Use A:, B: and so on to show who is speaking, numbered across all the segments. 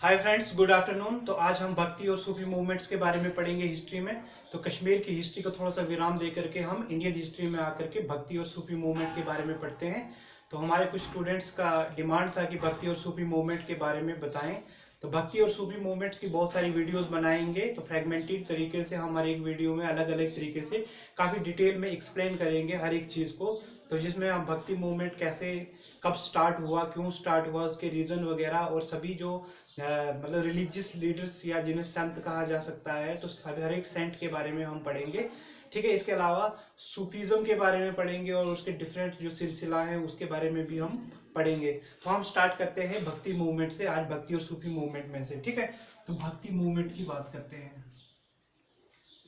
A: Hi friends, good afternoon. तो आज हम भक्ति और सूफी मूवमेंट्स के बारे में पढ़ेंगे हिस्ट्री में। तो कश्मीर की हिस्ट्री को थोड़ा सा विराम दे करके हम इंडियन हिस्ट्री में आकर के भक्ति और सूफी मूवमेंट के बारे में पढ़ते हैं। तो हमारे कुछ स्टूडेंट्स का डिमांड था कि भक्ति और सूफी मूवमेंट के बारे में बताएं। तो भक्ति और सूफी मूवमेंट्स की बहुत सारी वीडियोस बनाएंगे। तो फ्रेगमेंटेड तरीके से हम हर एक वीडियो में अलग अलग तरीके से काफ़ी डिटेल में एक्सप्लेन करेंगे हर एक चीज़ को। तो जिसमें हम भक्ति मूवमेंट कैसे, कब स्टार्ट हुआ, क्यों स्टार्ट हुआ, उसके रीज़न वगैरह और सभी जो मतलब रिलीजियस लीडर्स या जिन्हें संत कहा जा सकता है, तो हर एक सेंट के बारे में हम पढ़ेंगे। ठीक है। इसके अलावा सूफीज़म के बारे में पढ़ेंगे और उसके डिफरेंट जो सिलसिला है उसके बारे में भी हम पढ़ेंगे। तो हम स्टार्ट करते हैं भक्ति मूवमेंट से, आज भक्ति और सूफी मूवमेंट में से। ठीक है। तो भक्ति मूवमेंट की बात करते हैं।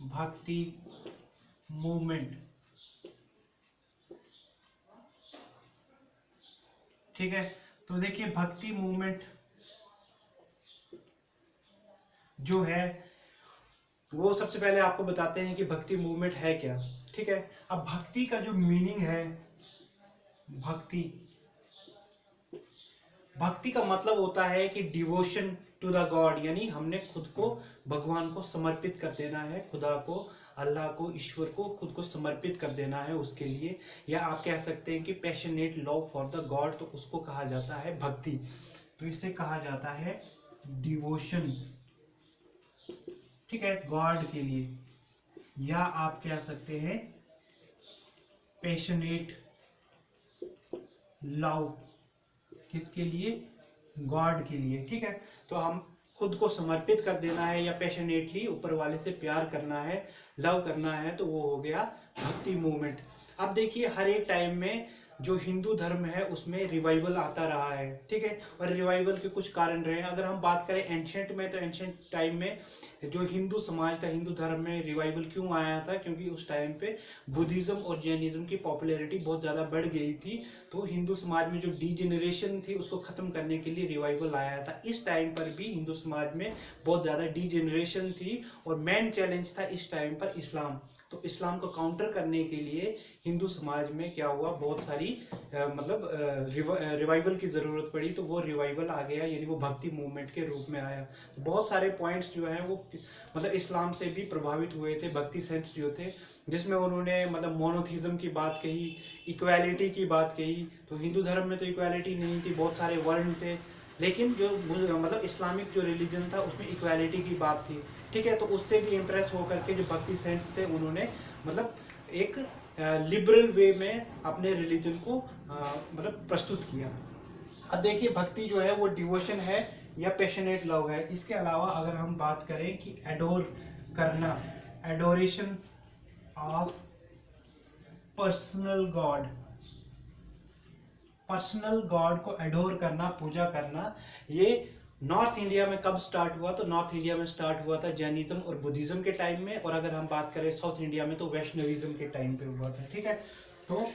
A: भक्ति मूवमेंट, ठीक है। तो देखिए भक्ति मूवमेंट जो है वो सबसे पहले आपको बताते हैं कि भक्ति मूवमेंट है क्या। ठीक है। अब भक्ति का जो मीनिंग है, भक्ति भक्ति का मतलब होता है कि डिवोशन टू द गॉड, यानी हमने खुद को भगवान को समर्पित कर देना है, खुदा को, अल्लाह को, ईश्वर को खुद को समर्पित कर देना है उसके लिए। या आप कह सकते हैं कि passionate love for the God, तो उसको कहा जाता है भक्ति। तो इसे कहा जाता है डिवोशन, ठीक है, गॉड के लिए। या आप कह सकते हैं पैशनेट लव, किसके लिए? गॉड के लिए। ठीक है। तो हम खुद को समर्पित कर देना है या पैशनेटली ऊपर वाले से प्यार करना है, लव करना है, तो वो हो गया भक्ति मूवमेंट। अब देखिए हर एक टाइम में जो हिंदू धर्म है उसमें रिवाइवल आता रहा है। ठीक है। और रिवाइवल के कुछ कारण रहे हैं। अगर हम बात करें एंशंट में, तो एंशंट टाइम में जो हिंदू समाज था, हिंदू धर्म में रिवाइवल क्यों आया था? क्योंकि उस टाइम पे बुद्धिज्म और जैनिज्म की पॉपुलैरिटी बहुत ज़्यादा बढ़ गई थी। तो हिंदू समाज में जो डीजेनरेशन थी उसको ख़त्म करने के लिए रिवाइवल आया था। इस टाइम पर भी हिंदू समाज में बहुत ज़्यादा डीजेनरेशन थी और मेन चैलेंज था इस टाइम पर इस्लाम। तो इस्लाम को काउंटर करने के लिए हिंदू समाज में क्या हुआ, बहुत सारी रिवाइवल की ज़रूरत पड़ी। तो वो रिवाइवल आ गया, यानी वो भक्ति मूवमेंट के रूप में आया। तो बहुत सारे पॉइंट्स जो हैं वो मतलब इस्लाम से भी प्रभावित हुए थे भक्ति सेंट्स जो थे, जिसमें उन्होंने मतलब मोनोथिज्म की बात कही, इक्वालिटी की बात कही। तो हिंदू धर्म में तो इक्वालिटी नहीं थी, बहुत सारे वर्ण थे, लेकिन जो मतलब इस्लामिक जो रिलीजन था उसमें इक्वालिटी की बात थी। ठीक है। तो उससे भी इम्प्रेस होकर के जो भक्ति सेंट्स थे उन्होंने मतलब एक लिबरल वे में अपने रिलीजन को मतलब प्रस्तुत किया। अब देखिए भक्ति जो है वो डिवोशन है या पैशनेट लव है। इसके अलावा अगर हम बात करें कि एडोर करना, adoration of personal God, personal God को एडोर करना, पूजा करना, ये नॉर्थ इंडिया में कब स्टार्ट हुआ? तो नॉर्थ इंडिया में स्टार्ट हुआ था जैनिज्म और बुद्धिज्म के टाइम में। और अगर हम बात करें साउथ इंडिया में तो वैष्णविज्म के टाइम पे हुआ था। ठीक है। तो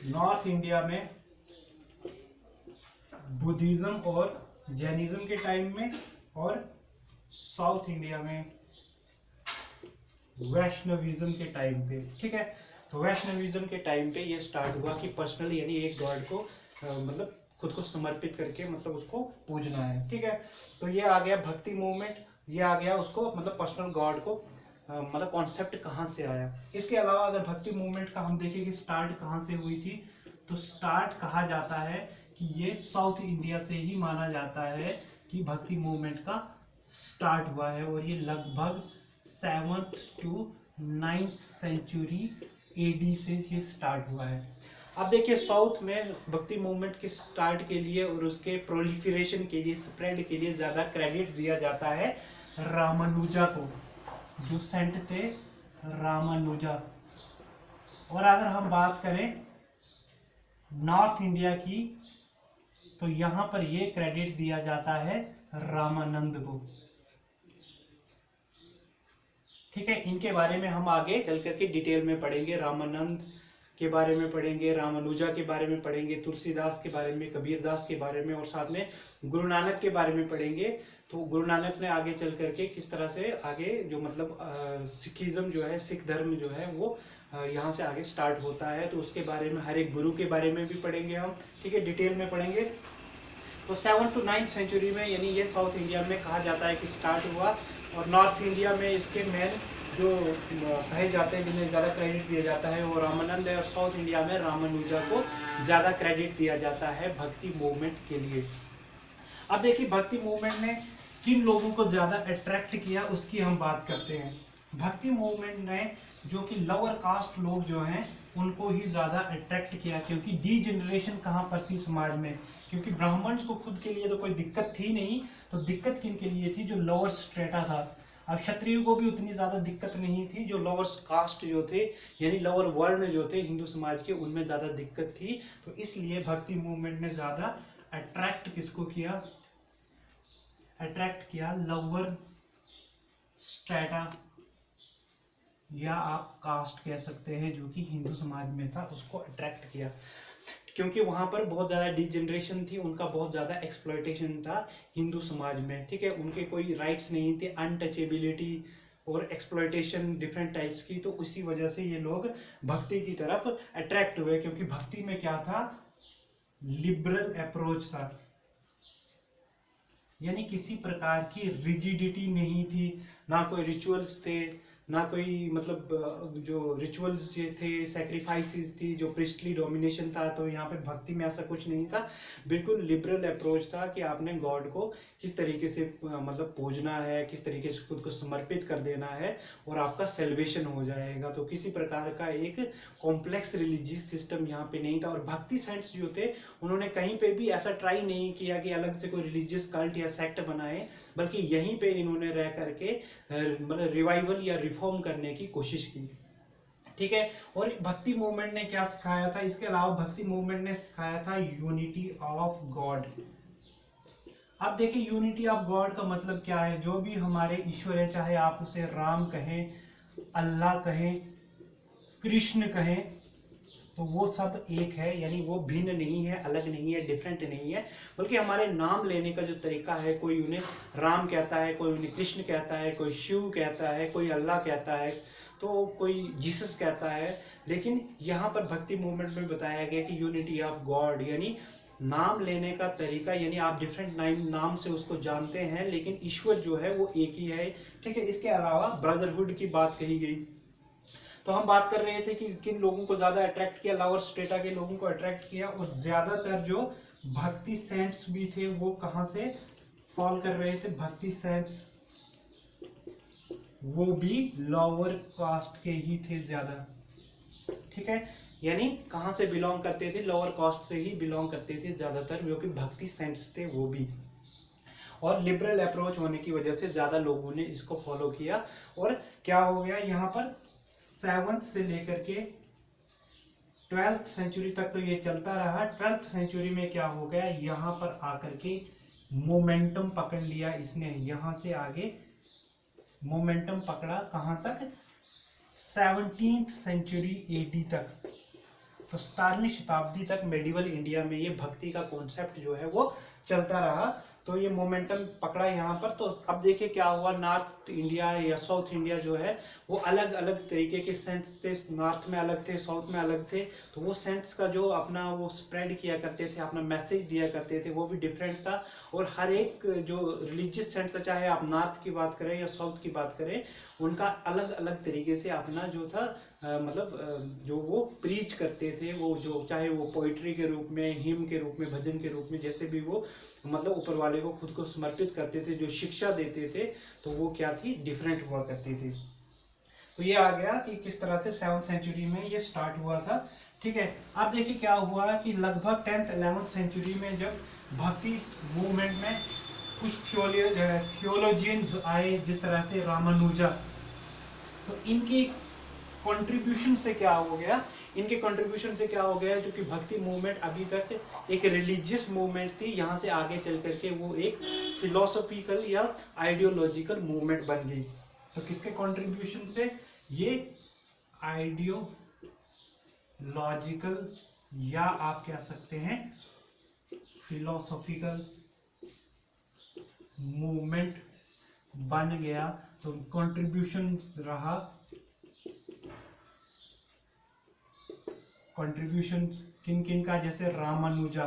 A: नॉर्थ इंडिया में बुद्धिज्म और जैनिज्म के टाइम में, और साउथ इंडिया में वैष्णविज्म के टाइम पे। ठीक है। तो वैष्णविज्म के टाइम पे ये स्टार्ट हुआ कि पर्सनल, यानी एक गॉड को मतलब खुद को समर्पित करके मतलब उसको पूजना है। ठीक है। तो ये आ गया भक्ति मूवमेंट, ये आ गया उसको मतलब पर्सनल गॉड को मतलब कॉन्सेप्ट कहाँ से आया। इसके अलावा अगर भक्ति मूवमेंट का हम देखें कि स्टार्ट कहाँ से हुई थी, तो स्टार्ट कहा जाता है कि ये साउथ इंडिया से ही माना जाता है कि भक्ति मूवमेंट का स्टार्ट हुआ है। और ये लगभग 7th to 9th century AD से ये स्टार्ट हुआ है। अब देखिए साउथ में भक्ति मूवमेंट के स्टार्ट के लिए और उसके प्रोलिफरेशन के लिए, स्प्रेड के लिए ज़्यादा क्रेडिट दिया जाता है रामानुजा को, जो सेंट थे रामानुजा। और अगर हम बात करें नॉर्थ इंडिया की, तो यहाँ पर ये क्रेडिट दिया जाता है रामानंद को। ठीक है। इनके बारे में हम आगे चल करके डिटेल में पढ़ेंगे, रामानंद के बारे में पढ़ेंगे, रामानुजा के बारे में पढ़ेंगे, तुलसीदास के बारे में, कबीरदास के बारे में, और साथ में गुरु नानक के बारे में पढ़ेंगे। तो गुरु नानक ने आगे चल करके किस तरह से आगे जो मतलब सिखिज्म जो है, सिख धर्म जो है वो यहाँ से आगे स्टार्ट होता है। तो उसके बारे में, हर एक गुरु के बारे में भी पढ़ेंगे हम। ठीक है, डिटेल में पढ़ेंगे। तो 7th to 9th सेंचुरी में यानी ये साउथ इंडिया में कहा जाता है कि स्टार्ट हुआ, और नॉर्थ इंडिया में इसके मेन जो कहे जाते हैं जिन्हें ज़्यादा क्रेडिट दिया जाता है वो रामानंद है, और साउथ इंडिया में रामानुजा को ज़्यादा क्रेडिट दिया जाता है भक्ति मूवमेंट के लिए। अब देखिए भक्ति मूवमेंट ने किन लोगों को ज़्यादा अट्रैक्ट किया उसकी हम बात करते हैं। भक्ति मूवमेंट ने जो कि लोअर कास्ट लोग जो हैं उनको ही ज़्यादा अट्रैक्ट किया, क्योंकि डी जनरेशन कहाँ पर थी समाज में, क्योंकि ब्राह्मण्स को खुद के लिए तो कोई दिक्कत थी नहीं, तो दिक्कत किन के लिए थी, जो लोअर स्ट्रेटा था। अब क्षत्रियों को भी उतनी ज़्यादा दिक्कत नहीं थी, जो लोअर कास्ट जो थे यानी लोअर वर्ण जो थे हिंदू समाज के, उनमें ज़्यादा दिक्कत थी। तो इसलिए भक्ति मूवमेंट ने ज़्यादा अट्रैक्ट किसको किया, अट्रैक्ट किया लोअर स्ट्रेटा या आप कास्ट कह सकते हैं, जो कि हिंदू समाज में था, उसको अट्रैक्ट किया, क्योंकि वहां पर बहुत ज़्यादा डिजेनरेशन थी, उनका बहुत ज़्यादा एक्सप्लॉयटेशन था हिंदू समाज में, ठीक है, उनके कोई राइट्स नहीं थे, अनटचेबिलिटी और एक्सप्लॉयटेशन डिफरेंट टाइप्स की। तो उसी वजह से ये लोग भक्ति की तरफ अट्रैक्ट हुए, क्योंकि भक्ति में क्या था, लिबरल अप्रोच था, यानी किसी प्रकार की रिजिडिटी नहीं थी, ना कोई रिचुअल्स थे, ना कोई मतलब जो रिचुअल्स ये थे, सैक्रिफाइसेस थी, जो प्रिस्टली डोमिनेशन था, तो यहाँ पे भक्ति में ऐसा कुछ नहीं था। बिल्कुल लिबरल अप्रोच था कि आपने गॉड को किस तरीके से मतलब पूजना है, किस तरीके से खुद को समर्पित कर देना है और आपका सेल्वेशन हो जाएगा। तो किसी प्रकार का एक कॉम्प्लेक्स रिलीजियस सिस्टम यहाँ पे नहीं था। और भक्ति सेंट्स जो थे उन्होंने कहीं पे भी ऐसा ट्राई नहीं किया कि अलग से कोई रिलीजियस कल्ट या सेक्ट बनाए, बल्कि यहीं पे इन्होंने रह करके मतलब रिवाइवल या रिफॉर्म करने की कोशिश की, ठीक है। और भक्ति मूवमेंट ने क्या सिखाया था, इसके अलावा भक्ति मूवमेंट ने सिखाया था यूनिटी ऑफ गॉड। अब देखिए यूनिटी ऑफ गॉड का मतलब क्या है, जो भी हमारे ईश्वर है, चाहे आप उसे राम कहें, अल्लाह कहें, कृष्ण कहें, तो वो सब एक है, यानी वो भिन्न नहीं है, अलग नहीं है, डिफरेंट नहीं है, बल्कि हमारे नाम लेने का जो तरीका है, कोई उन्हें राम कहता है, कोई उन्हें कृष्ण कहता है, कोई शिव कहता है, कोई अल्लाह कहता है, तो कोई जीसस कहता है। लेकिन यहाँ पर भक्ति मूवमेंट में बताया गया कि यूनिटी ऑफ गॉड, यानी नाम लेने का तरीका, यानी आप डिफरेंट नाम से उसको जानते हैं, लेकिन ईश्वर जो है वो एक ही है, ठीक है। इसके अलावा ब्रदरहुड की बात कही गई। तो हम बात कर रहे थे कि किन लोगों को ज्यादा अट्रैक्ट किया, लोअर स्ट्रेटा के लोगों को अट्रैक्ट किया, और ज्यादातर जो भक्ति सेंट्स भी थे वो कहां से फॉल कर रहे थे, भक्ति सेंट्स वो भी लोअर कास्ट के ही थे ज्यादा, ठीक है। यानी कहां से बिलोंग करते थे, लोअर कास्ट से ही बिलोंग करते थे ज्यादातर, जो कि भक्ति सेंट्स थे वो भी। और लिबरल अप्रोच होने की वजह से ज्यादा लोगों ने इसको फॉलो किया। और क्या हो गया यहाँ पर 7th से लेकर के 12th सेंचुरी तक तो ये चलता रहा। 12th सेंचुरी में क्या हो गया, यहाँ पर आकर के मोमेंटम पकड़ लिया इसने, यहाँ से आगे मोमेंटम पकड़ा कहाँ तक, 17th सेंचुरी एडी तक। तो 17वीं शताब्दी तक मेडिवल इंडिया में ये भक्ति का कॉन्सेप्ट जो है वो चलता रहा। तो ये मोमेंटम पकड़ा यहाँ पर। तो अब देखिए क्या हुआ, नॉर्थ इंडिया या साउथ इंडिया जो है वो अलग अलग तरीके के सेंट्स थे, नॉर्थ में अलग थे, साउथ में अलग थे। तो वो सेंट्स का जो अपना वो स्प्रेड किया करते थे, अपना मैसेज दिया करते थे, वो भी डिफरेंट था। और हर एक जो रिलीजियस सेंट था, चाहे आप नॉर्थ की बात करें या साउथ की बात करें, उनका अलग अलग तरीके से अपना जो था मतलब जो वो प्रीच करते थे, वो जो चाहे वो पोइट्री के रूप में, हिम के रूप में, भजन के रूप में, जैसे भी वो मतलब ऊपर वाले को खुद को समर्पित करते थे, जो शिक्षा देते थे, तो वो क्या थी, डिफरेंट हुआ करती थी। तो ये आ गया कि किस तरह से 7th सेंचुरी में ये स्टार्ट हुआ था, ठीक है। अब देखिए क्या हुआ कि लगभग 10th 11th सेंचुरी में जब भक्ति मूवमेंट में कुछ थियोलॉजियंस आए, जिस तरह से रामानुजा, तो इनकी कंट्रीब्यूशन से क्या हो गया, इनके कंट्रीब्यूशन से क्या हो गया, जो कि भक्ति मूवमेंट अभी तक एक रिलीजियस मूवमेंट थी, यहाँ से आगे चल करके वो एक फिलोसॉफिकल या आइडियोलॉजिकल मूवमेंट बन गई। तो किसके कंट्रीब्यूशन से, ये आइडियोलॉजिकल या आप कह सकते हैं फिलोसॉफिकल मूवमेंट बन गया। तो कंट्रीब्यूशन रहा, कंट्रीब्यूशन किन किन का, जैसे रामानुजा,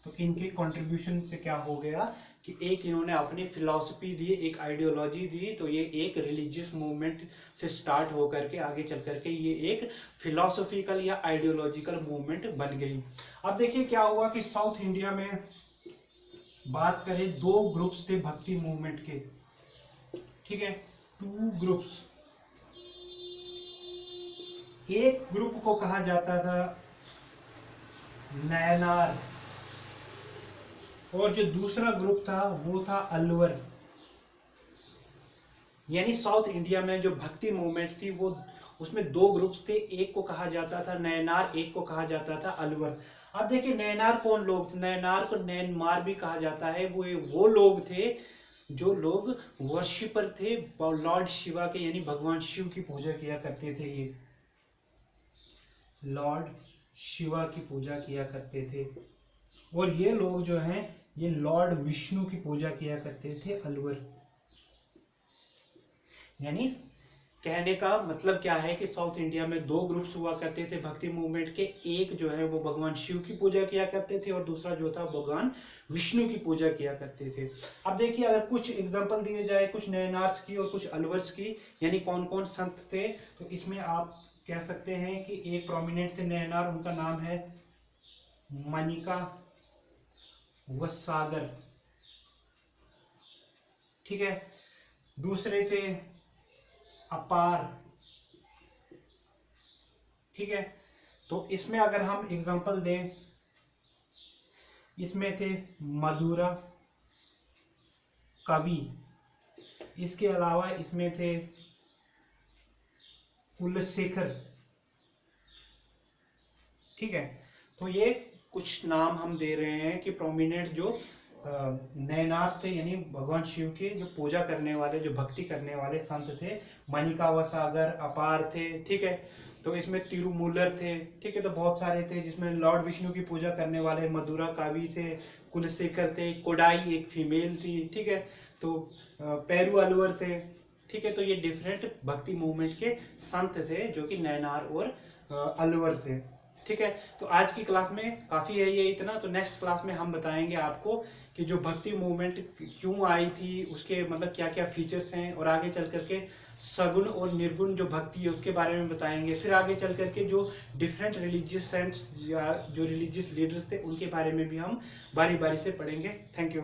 A: तो तो इनके कंट्रीब्यूशन से क्या हो गया कि एक इन्होंने अपनी फिलॉसफी दी, एक आइडियोलॉजी दी, तो ये एक रिलीजियस मूवमेंट से स्टार्ट होकर के आगे चल करके ये एक फिलॉसफिकल या आइडियोलॉजिकल मूवमेंट बन गई। अब देखिए क्या हुआ कि साउथ इंडिया में बात करें, दो ग्रुप्स थे भक्ति मूवमेंट के, ठीक है, 2 ग्रुप्स। एक ग्रुप को कहा जाता था नयनार और जो दूसरा ग्रुप था वो था अलवर। यानी साउथ इंडिया में जो भक्ति मूवमेंट थी वो उसमें 2 ग्रुप्स थे, एक को कहा जाता था नयनार, एक को कहा जाता था अलवर। अब देखिए नयनार कौन लोग थे? नयनार को नैनमार भी कहा जाता है। वो लोग थे जो लोग वर्शिपर थे लॉर्ड शिवा के, यानी भगवान शिव की पूजा किया करते थे। ये लॉर्ड शिवा की पूजा किया करते थे। और ये लोग जो हैं ये लॉर्ड विष्णु की पूजा किया करते थे अलवर। यानी कहने का मतलब क्या है कि साउथ इंडिया में 2 ग्रुप्स हुआ करते थे भक्ति मूवमेंट के, एक जो है वो भगवान शिव की पूजा किया करते थे और दूसरा जो था भगवान विष्णु की पूजा किया करते थे। अब देखिए अगर कुछ एग्जांपल दिए जाए, कुछ नयनार्स की और कुछ अलवर्स की, यानी कौन कौन संत थे, तो इसमें आप कह सकते हैं कि एक प्रोमिनेंट थे नयनार, उनका नाम है मनिका व सागर, ठीक है। दूसरे थे अपार, ठीक है। तो इसमें अगर हम एग्जांपल दें, इसमें थे मधुरा कवि, इसके अलावा इसमें थे कुलशेखर, ठीक है। तो ये कुछ नाम हम दे रहे हैं कि प्रोमिनेंट जो नयनार्स थे, यानी भगवान शिव के जो पूजा करने वाले, जो भक्ति करने वाले संत थे। मनिका व सागर, अपार थे, ठीक है। तो इसमें तिरुमूलर थे, ठीक है। तो बहुत सारे थे, जिसमें लॉर्ड विष्णु की पूजा करने वाले मधुरा कावी थे, कुलशेखर थे, कोडाई एक फीमेल थी, ठीक है। तो पेरू अलवर थे, ठीक है। तो ये डिफरेंट भक्ति मूवमेंट के संत थे जो कि नयनार और अलवर थे, ठीक है। तो आज की क्लास में काफ़ी है ये इतना। तो नेक्स्ट क्लास में हम बताएंगे आपको कि जो भक्ति मूवमेंट क्यों आई थी, उसके मतलब क्या क्या फीचर्स हैं, और आगे चल करके सगुण और निर्गुण जो भक्ति है उसके बारे में बताएंगे। फिर आगे चल करके जो डिफरेंट रिलीजियस सेंट्स या जो रिलीजियस लीडर्स थे उनके बारे में भी हम बारी बारी से पढ़ेंगे। Thank you.